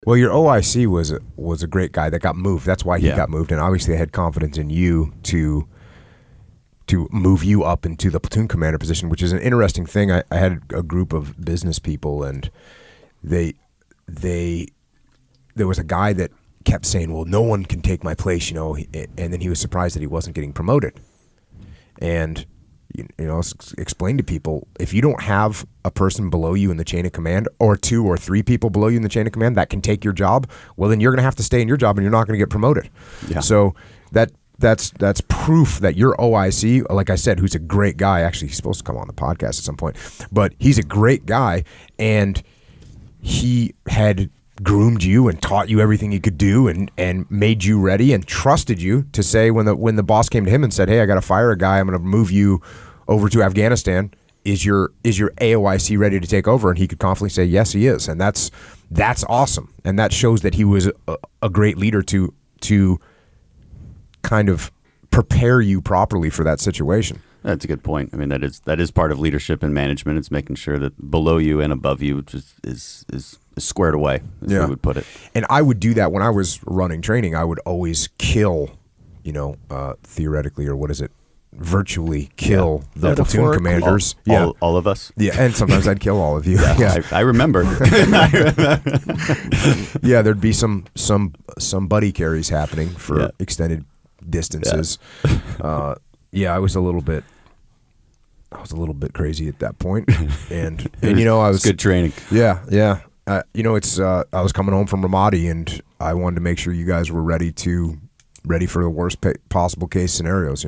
Well, your OIC was a great guy that got moved. That's why he got moved, and obviously they had confidence in you to move you up into the platoon commander position, which is an interesting thing. I had a group of business people, and there was a guy that kept saying, well, no one can take my place, and then he was surprised that he wasn't getting promoted. And explain to people, if you don't have a person below you in the chain of command, or 2 or 3 people below you in the chain of command that can take your job, well, then you're going to have to stay in your job and you're not going to get promoted. Yeah. So that's proof that your OIC, like I said, who's a great guy. Actually, he's supposed to come on the podcast at some point, but he's a great guy, and he had groomed you and taught you everything you could do, and made you ready and trusted you to say, when the boss came to him and said, hey, I got to fire a guy, I'm going to move you over to Afghanistan, is your AOIC ready to take over? And he could confidently say, yes, he is. And that's awesome. And that shows that he was a great leader to kind of prepare you properly for that situation. That's a good point. I mean, that is part of leadership and management. It's making sure that below you and above you is squared away, as we would put it. And I would do that when I was running training. I would always kill, theoretically, or what is it, virtually kill the platoon commanders. All of us. Yeah, and sometimes I'd kill all of you. Yeah. I remember. Yeah, there'd be some buddy carries happening for extended distances. Yeah. I was a little bit crazy at that point, and I was good training. Yeah. I was coming home from Ramadi, and I wanted to make sure you guys were ready for the worst possible case scenarios.